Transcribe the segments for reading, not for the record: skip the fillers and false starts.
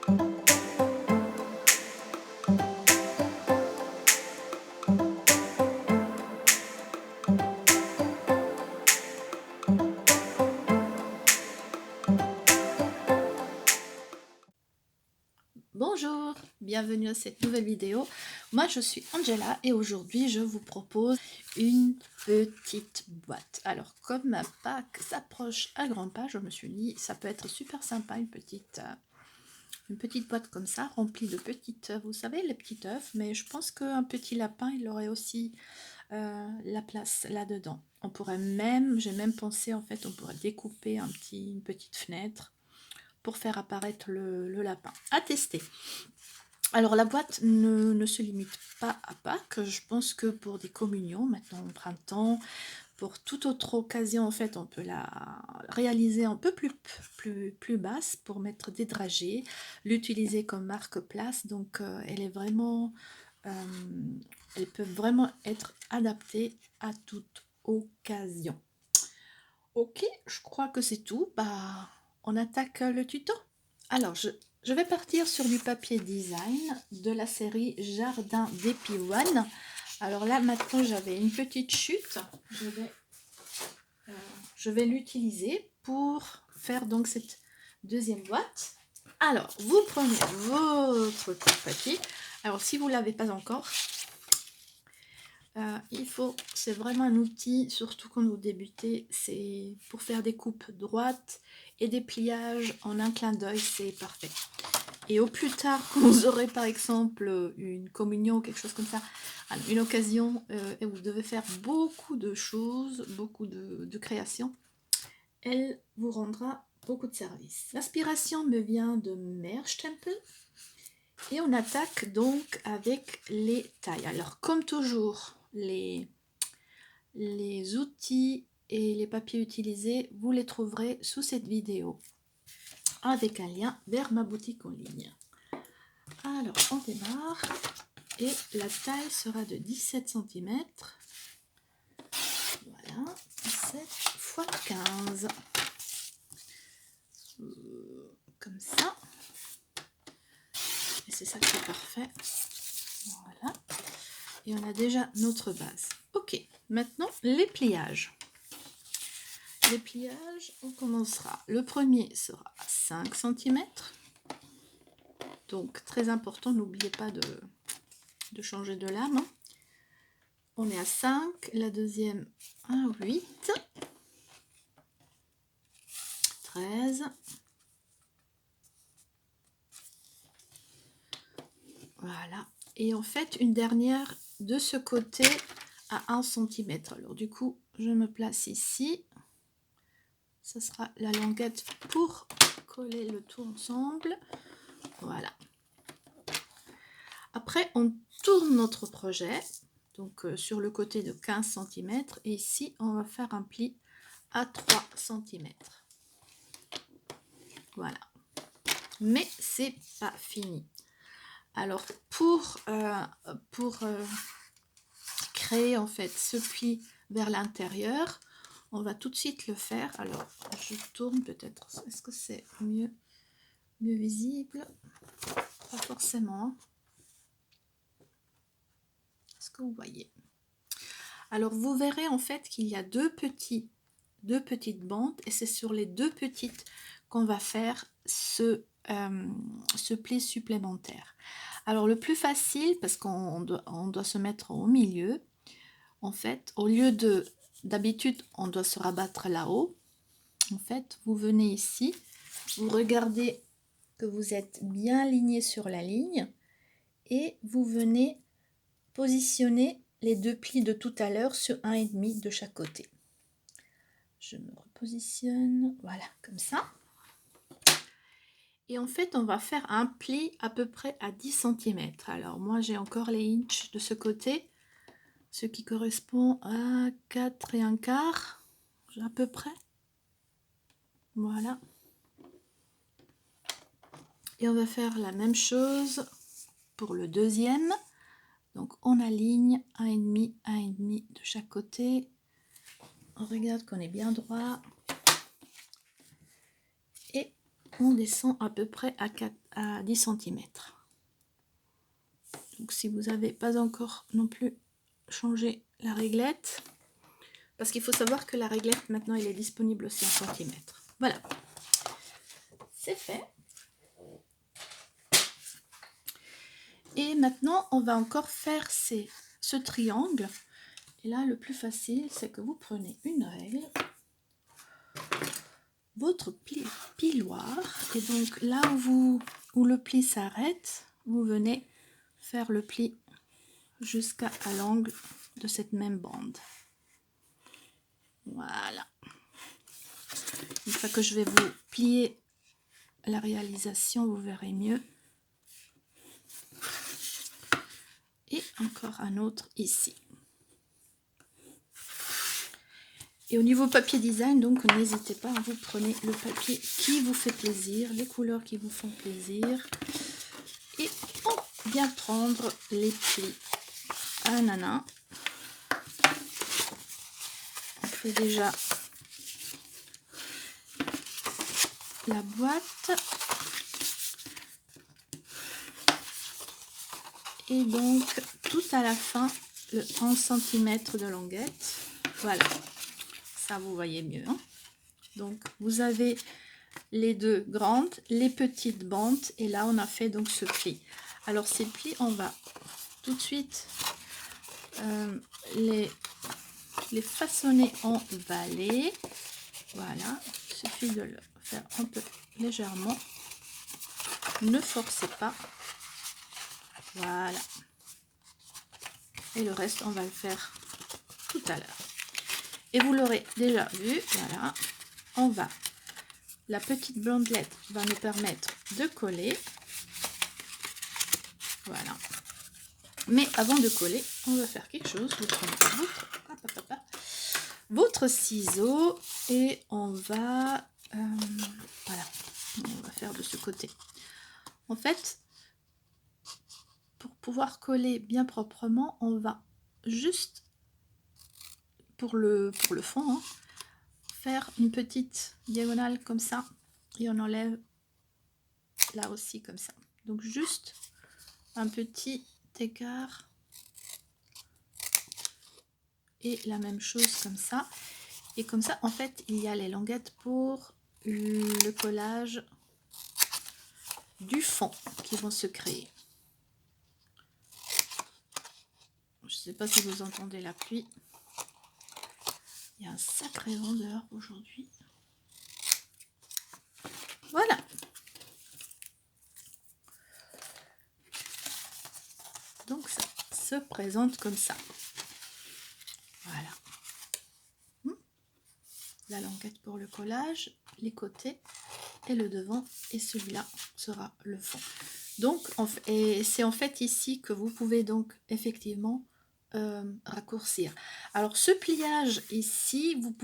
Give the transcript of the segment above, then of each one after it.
Bonjour, bienvenue à cette nouvelle vidéo. Moi je suis Angela et aujourd'hui je vous propose une petite boîte. Alors comme ma Pâques s'approche à grands pas, je me suis dit ça peut être super sympa une petite boîte comme ça remplie de petites, vous savez les petits œufs, mais je pense qu'un petit lapin il aurait aussi la place là-dedans. On pourrait même, j'ai même pensé en fait on pourrait découper une petite fenêtre pour faire apparaître le lapin. À tester. Alors la boîte ne se limite pas à Pâques, je pense que pour des communions, maintenant au printemps, pour toute autre occasion en fait on peut la réaliser un peu plus basse pour mettre des dragées, l'utiliser comme marque-place, donc elle peut vraiment être adaptée à toute occasion. Ok, je crois que c'est tout. Bah, on attaque le tuto. Alors, je vais partir sur du papier design de la série Jardin d'Epi One. Alors là, maintenant, j'avais une petite chute. Je vais l'utiliser pour faire donc cette deuxième boîte. Alors, vous prenez votre papier. Alors, si vous ne l'avez pas encore, c'est vraiment un outil, surtout quand vous débutez, c'est pour faire des coupes droites et des pliages en un clin d'œil, c'est parfait. Et au plus tard, quand vous aurez par exemple une communion ou quelque chose comme ça, une occasion, et vous devez faire beaucoup de choses, beaucoup de créations, elle vous rendra beaucoup de service. L'inspiration me vient de Merchtempel. Et on attaque donc avec les tailles. Alors comme toujours, les outils et les papiers utilisés, vous les trouverez sous cette vidéo avec un lien vers ma boutique en ligne. Alors on démarre et la taille sera de 17 cm. Voilà, 17 x 15. Comme ça. Et c'est ça qui est parfait. Voilà. Et on a déjà notre base. Ok, maintenant les pliages. Les pliages, on commencera. Le premier sera à 5 cm. Donc très important, n'oubliez pas de changer de lame. On est à 5, la deuxième à 8, 13. Voilà. Et en fait, une dernière de ce côté à 1 cm. Alors du coup, je me place ici. Ce sera la languette pour coller le tout ensemble. Voilà. Après, on tourne notre projet, donc sur le côté de 15 cm. Et ici, on va faire un pli à 3 cm. Voilà. Mais c'est pas fini. Alors, pour créer en fait ce pli vers l'intérieur, on va tout de suite le faire. Alors, je tourne peut-être. Est-ce que c'est mieux visible? Pas forcément. Est-ce que vous voyez? Alors, vous verrez en fait qu'il y a deux petites bandes et c'est sur les deux petites qu'on va faire ce pli supplémentaire. Alors, le plus facile, parce qu'on doit se mettre au milieu, en fait, au lieu d'habitude, on doit se rabattre là-haut. En fait, vous venez ici, vous regardez que vous êtes bien aligné sur la ligne et vous venez positionner les deux plis de tout à l'heure sur 1,5 de chaque côté. Je me repositionne, voilà, comme ça. Et en fait, on va faire un pli à peu près à 10 cm. Alors, moi, j'ai encore les inches de ce côté, ce qui correspond à 4 1/4, à peu près. Voilà. Et on va faire la même chose pour le deuxième. Donc, on aligne 1,5, 1,5 de chaque côté. On regarde qu'on est bien droit. Et on descend à peu près à 10 cm. Donc si vous n'avez pas encore non plus changé la réglette, parce qu'il faut savoir que la réglette maintenant elle est disponible aussi en centimètres. Voilà, c'est fait. Et maintenant on va encore faire ce triangle. Et là le plus facile c'est que vous prenez une règle, votre piloir, et donc là où le pli s'arrête, vous venez faire le pli jusqu'à l'angle de cette même bande. Voilà. Une fois que je vais vous plier la réalisation, vous verrez mieux. Et encore un autre ici. Et au niveau papier design, donc n'hésitez pas, vous prenez le papier qui vous fait plaisir, les couleurs qui vous font plaisir. Et on vient prendre les plis. Ah nana. On fait déjà la boîte. Et donc tout à la fin, le 11 cm de longuette. Voilà. Ça vous voyez mieux, hein. Donc vous avez les deux grandes, les petites bandes, et là on a fait donc ce pli. Alors ces plis, on va tout de suite les façonner en balai. Voilà, il suffit de le faire un peu légèrement, ne forcez pas. Voilà, et le reste on va le faire tout à l'heure. Et vous l'aurez déjà vu, voilà, la petite bandelette va nous permettre de coller. Voilà. Mais avant de coller, on va faire quelque chose. Vous prenez votre ciseau et on va, voilà, on va faire de ce côté. En fait, pour pouvoir coller bien proprement, on va juste pour le fond, hein, faire une petite diagonale comme ça et on enlève là aussi comme ça. Donc juste un petit écart et la même chose comme ça. Et comme ça, en fait, il y a les languettes pour le collage du fond qui vont se créer. Je ne sais pas si vous entendez la pluie. Il y a un sacré vent dehors aujourd'hui. Voilà. Donc ça se présente comme ça. Voilà. La languette pour le collage, les côtés et le devant, et celui-là sera le fond. Donc c'est en fait ici que vous pouvez donc effectivement raccourcir. Alors ce pliage ici, vous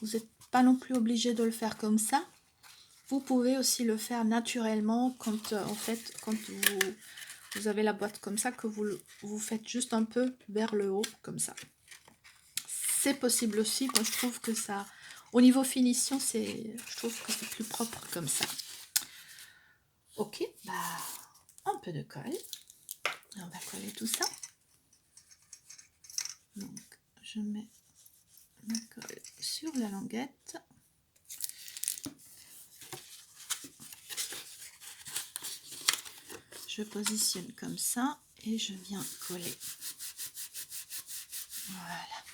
n'êtes pas non plus obligé de le faire comme ça. Vous pouvez aussi le faire naturellement quand en fait quand vous avez la boîte comme ça, que vous faites juste un peu vers le haut comme ça. C'est possible aussi. Moi je trouve que ça, au niveau finition, je trouve que c'est plus propre comme ça. Ok, bah un peu de colle. On va coller tout ça. Donc je mets ma colle sur la languette. Je positionne comme ça et je viens coller. Voilà.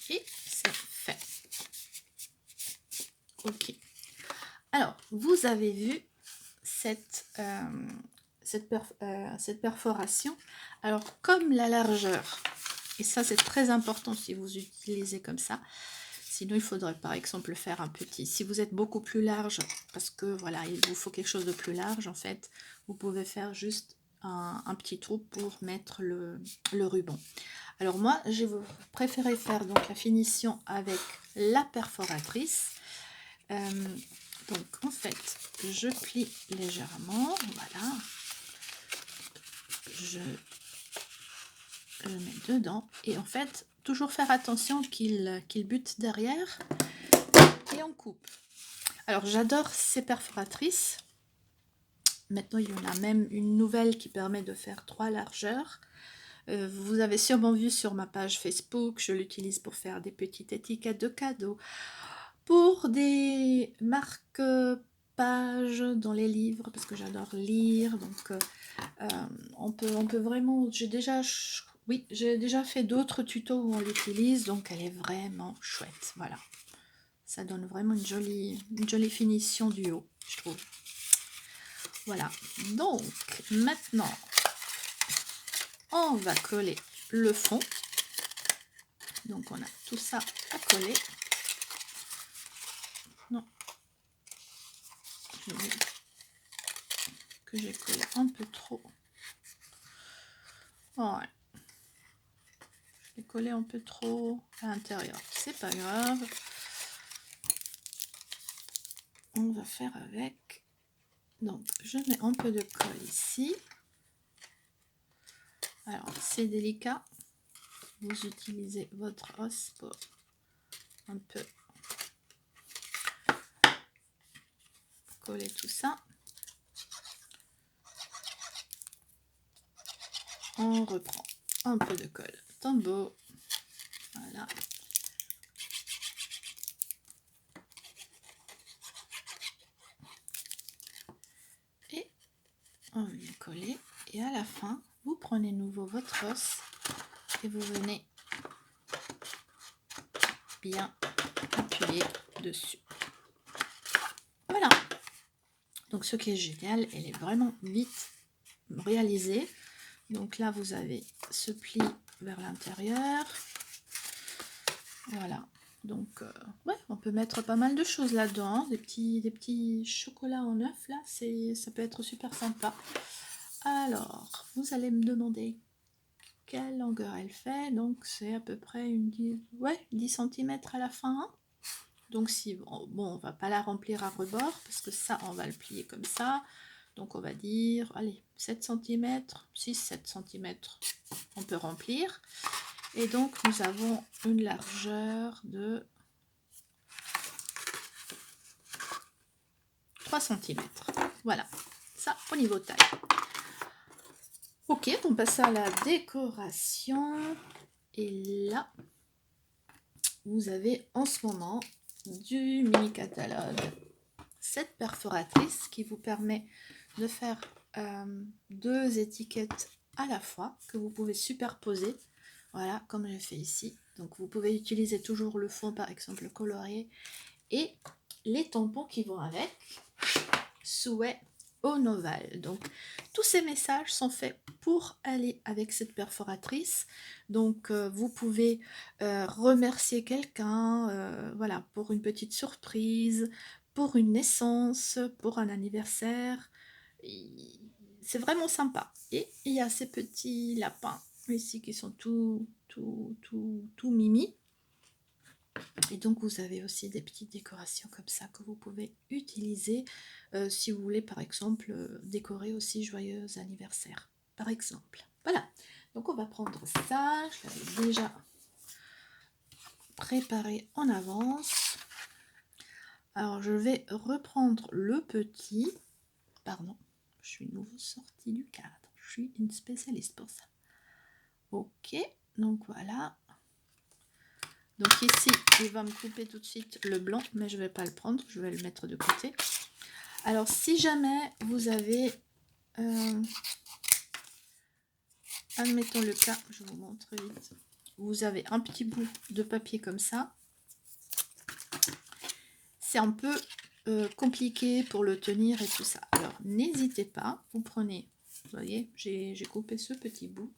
Et c'est fait. Ok. Alors, vous avez vu cette perforation. Alors, comme la largeur, et ça c'est très important si vous utilisez comme ça, sinon il faudrait par exemple faire un petit. Si vous êtes beaucoup plus large, parce que voilà, il vous faut quelque chose de plus large, en fait, vous pouvez faire juste un petit trou pour mettre le ruban. Alors moi, j'ai préféré faire donc la finition avec la perforatrice. Donc en fait, je plie légèrement, voilà, je mets dedans et en fait, toujours faire attention qu'il bute derrière et on coupe. Alors, j'adore ces perforatrices. Maintenant, il y en a même une nouvelle qui permet de faire 3 largeurs. Vous avez sûrement vu sur ma page Facebook, je l'utilise pour faire des petites étiquettes de cadeaux, pour des marque-pages dans les livres, parce que j'adore lire. Donc, on peut vraiment... Oui, j'ai déjà fait d'autres tutos où on l'utilise, donc elle est vraiment chouette. Voilà, ça donne vraiment une jolie finition du haut, je trouve. Voilà, donc maintenant on va coller le fond. Donc on a tout ça à coller. Non, je dis que j'ai collé un peu trop. Ouais, j'ai collé un peu trop à l'intérieur. C'est pas grave. On va faire avec. Donc je mets un peu de colle ici. Alors c'est délicat. Vous utilisez votre os pour un peu coller tout ça. On reprend un peu de colle Tombow. Voilà. Et on vient coller. Et à la fin, vous prenez nouveau votre os et vous venez bien appuyer dessus. Voilà. Donc ce qui est génial, elle est vraiment vite réalisée. Donc là, vous avez ce pli vers l'intérieur. Voilà. Donc, ouais, on peut mettre pas mal de choses là-dedans. Des petits chocolats en œuf, là, ça peut être super sympa. Alors, vous allez me demander quelle longueur elle fait. Donc, c'est à peu près 10 cm à la fin. Hein. Donc, si, bon, on va pas la remplir à rebord, parce que ça, on va le plier comme ça. Donc, on va dire, allez, 7 cm, 6-7 cm, on peut remplir. Et donc, nous avons une largeur de 3 cm. Voilà, ça au niveau taille. Ok, on passe à la décoration. Et là, vous avez en ce moment du mini catalogue. Cette perforatrice qui vous permet de faire 2 étiquettes à la fois que vous pouvez superposer. Voilà, comme j'ai fait ici. Donc, vous pouvez utiliser toujours le fond, par exemple, coloré. Et les tampons qui vont avec. Souhait au Noval. Donc tous ces messages sont faits pour aller avec cette perforatrice. Donc vous pouvez remercier quelqu'un, voilà, pour une petite surprise, pour une naissance, pour un anniversaire. C'est vraiment sympa. Et il y a ces petits lapins ici qui sont tout mimi. Et donc vous avez aussi des petites décorations comme ça que vous pouvez utiliser si vous voulez par exemple décorer aussi joyeux anniversaire par exemple. Voilà, donc on va prendre ça, je l'avais déjà préparé en avance. Alors je vais reprendre le petit, pardon, je suis nouveau sortie du cadre, je suis une spécialiste pour ça. Ok, donc voilà. Donc ici, il va me couper tout de suite le blanc, mais je ne vais pas le prendre, je vais le mettre de côté. Alors, si jamais vous avez, admettons le cas, je vous montre vite, vous avez un petit bout de papier comme ça, c'est un peu compliqué pour le tenir et tout ça. Alors, n'hésitez pas, vous prenez, vous voyez, j'ai coupé ce petit bout,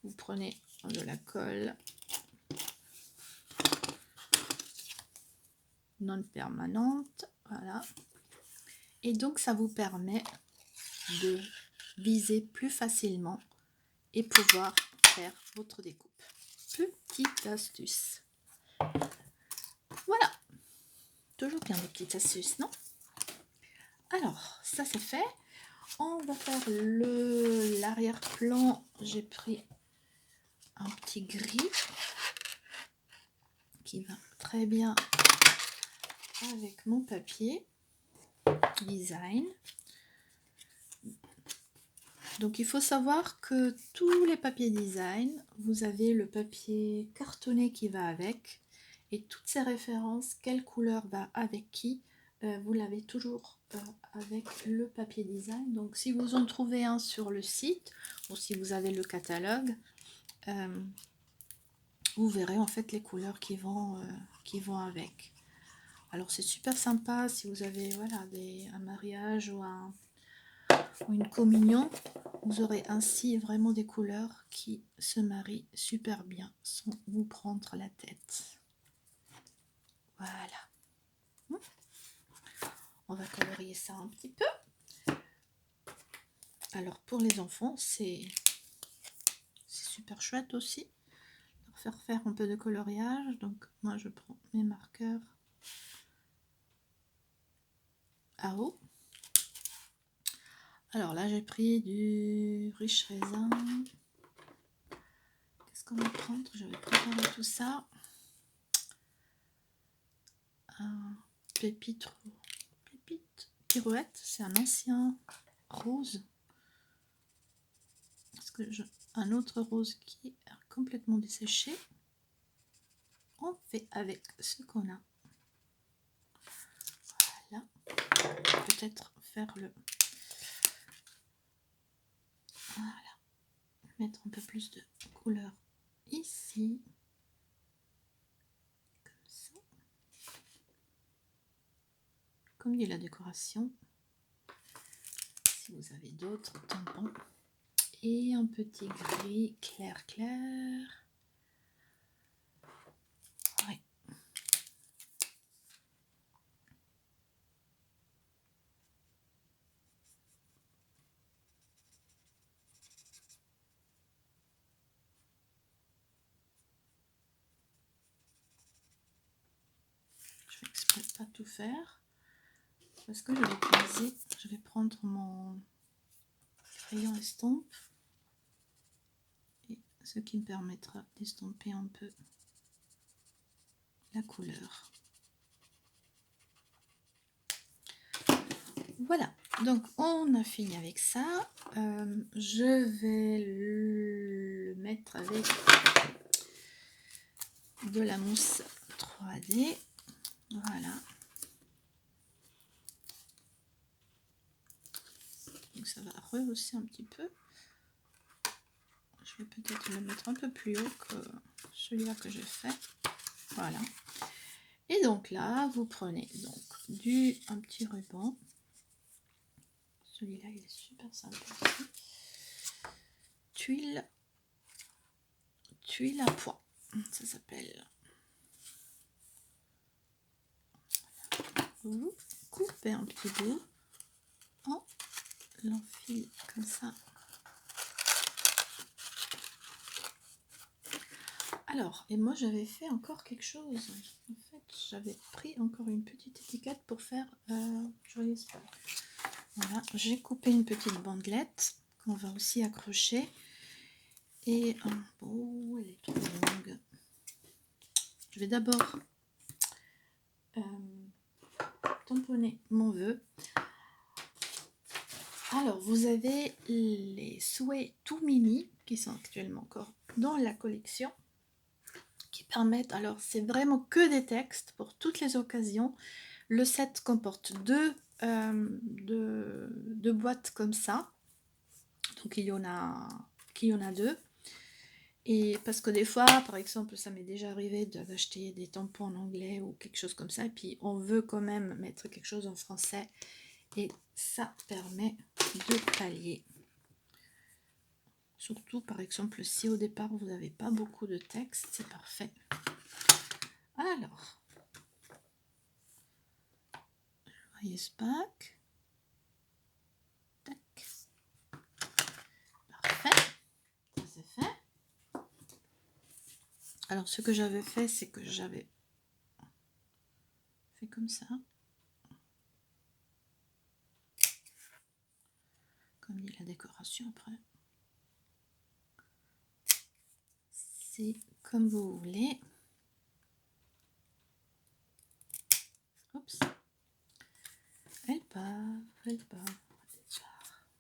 vous prenez de la colle non permanente, voilà. Et donc, ça vous permet de viser plus facilement et pouvoir faire votre découpe. Petite astuce. Voilà. Toujours bien des petites astuces, non? Alors, ça c'est fait. On va faire l'arrière-plan. J'ai pris un petit gris qui va très bien avec mon papier design. Donc il faut savoir que tous les papiers design, vous avez le papier cartonné qui va avec, et toutes ces références, quelle couleur va avec qui, vous l'avez toujours avec le papier design. Donc si vous en trouvez un sur le site, ou si vous avez le catalogue, vous verrez en fait les couleurs qui vont avec. Alors c'est super sympa si vous avez voilà, un mariage ou une communion, vous aurez ainsi vraiment des couleurs qui se marient super bien sans vous prendre la tête. Voilà. On va colorier ça un petit peu. Alors pour les enfants, c'est super chouette aussi. Leur faire un peu de coloriage. Donc moi je prends mes marqueurs à eau. Alors là j'ai pris du riche raisin. Qu'est-ce qu'on va prendre? Je vais préparer tout ça. Un pépite pirouette, c'est un ancien rose. Parce que un autre rose qui est complètement desséché. On fait avec ce qu'on a. Voilà. Peut-être faire le... Voilà. Mettre un peu plus de couleur ici. Comme ça. Comme dit la décoration. Si vous avez d'autres tampons. Et un petit gris clair. Ouais. Je vais exprès de pas tout faire. Parce que je vais prendre mon crayon estompe. Et ce qui me permettra d'estomper un peu la couleur. Voilà, donc on a fini avec ça. Je vais le mettre avec de la mousse 3D. Voilà. Donc ça va rehausser un petit peu. Je vais peut-être le mettre un peu plus haut que celui-là que j'ai fait. Voilà. Et donc là, vous prenez donc un petit ruban. Celui-là, il est super sympa aussi. Tuile à pois, ça s'appelle. Voilà. Vous coupez un petit bout, on l'enfile comme ça. Alors, et moi j'avais fait encore quelque chose. En fait, j'avais pris encore une petite étiquette pour faire joyeuse Pâques. Voilà, j'ai coupé une petite bandelette qu'on va aussi accrocher. Et oh, elle est trop longue. Je vais d'abord tamponner mon vœu. Alors, vous avez les souhaits tout mini qui sont actuellement encore dans la collection, qui permettent, alors c'est vraiment que des textes pour toutes les occasions. Le set comporte deux boîtes comme ça, donc il y en a deux. Et parce que des fois, par exemple, ça m'est déjà arrivé d'acheter des tampons en anglais ou quelque chose comme ça, et puis on veut quand même mettre quelque chose en français, et ça permet de pallier. Surtout, par exemple, si au départ vous n'avez pas beaucoup de texte, c'est parfait. Alors, joyeuse Pâques. Tac. Parfait. Ça c'est fait. Alors, ce que j'avais fait, c'est que j'avais fait comme ça. Comme dit la décoration après. C'est comme vous voulez. Oups. nouvelle barre.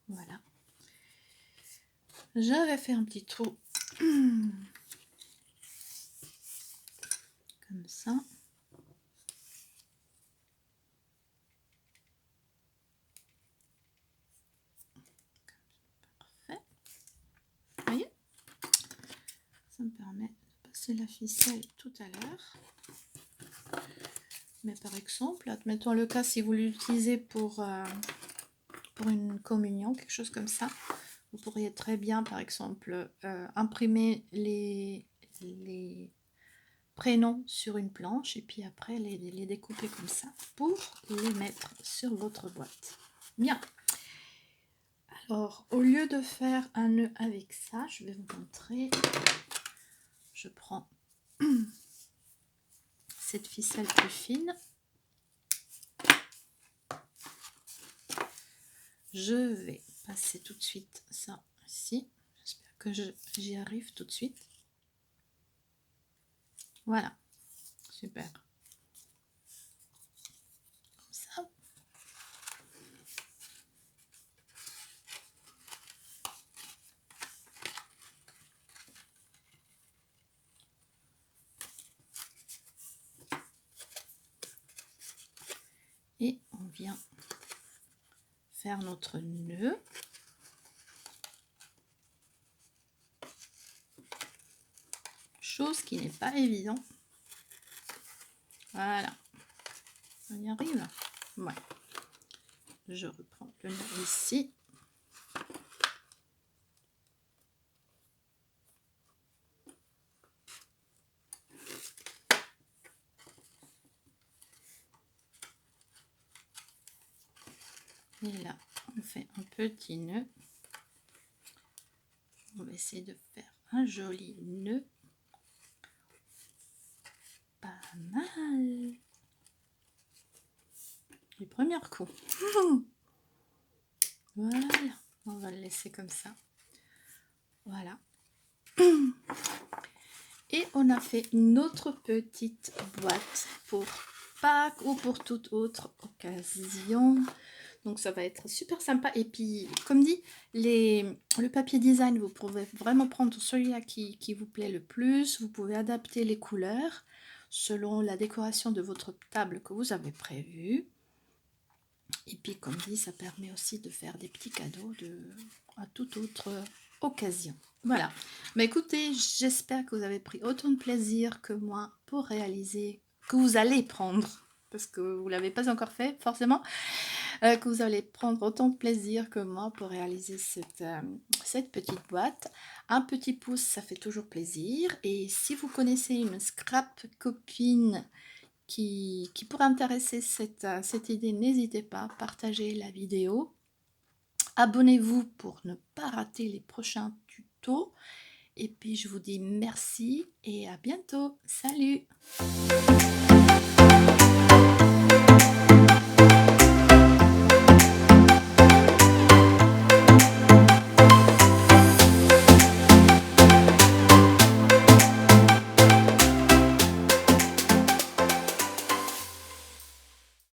Voilà. Je vais faire un petit trou comme ça. Parfait. Vous voyez? Ça me permet de passer la ficelle tout à l'heure. Mais par exemple, admettons le cas si vous l'utilisez pour une communion, quelque chose comme ça, vous pourriez très bien, par exemple, imprimer les prénoms sur une planche et puis après les découper comme ça pour les mettre sur votre boîte. Bien. Alors, au lieu de faire un nœud avec ça, je vais vous montrer. Je prends cette ficelle plus fine. Je vais passer tout de suite ça ici. J'espère que j'y arrive tout de suite. Voilà, super. Comme ça. Et on vient faire notre nœud. Chose qui n'est pas évident. Voilà. On y arrive. Ouais. Je reprends le nœud ici. Et là, on fait un petit nœud. On va essayer de faire un joli nœud. Pas mal. Du premier coup. Voilà. On va le laisser comme ça. Voilà. Et on a fait notre petite boîte pour Pâques ou pour toute autre occasion. Donc ça va être super sympa. Et puis, comme dit, le papier design, vous pouvez vraiment prendre celui-là qui vous plaît le plus. Vous pouvez adapter les couleurs selon la décoration de votre table que vous avez prévue. Et puis, comme dit, ça permet aussi de faire des petits cadeaux à toute autre occasion. Voilà. Mais écoutez, j'espère que vous avez pris autant de plaisir que moi pour réaliser, que vous allez prendre, parce que vous ne l'avez pas encore fait, forcément, que vous allez prendre autant de plaisir que moi pour réaliser cette petite boîte. Un petit pouce, ça fait toujours plaisir. Et si vous connaissez une scrap copine qui pourrait intéresser cette idée, n'hésitez pas, partagez la vidéo. Abonnez-vous pour ne pas rater les prochains tutos. Et puis je vous dis merci et à bientôt. Salut!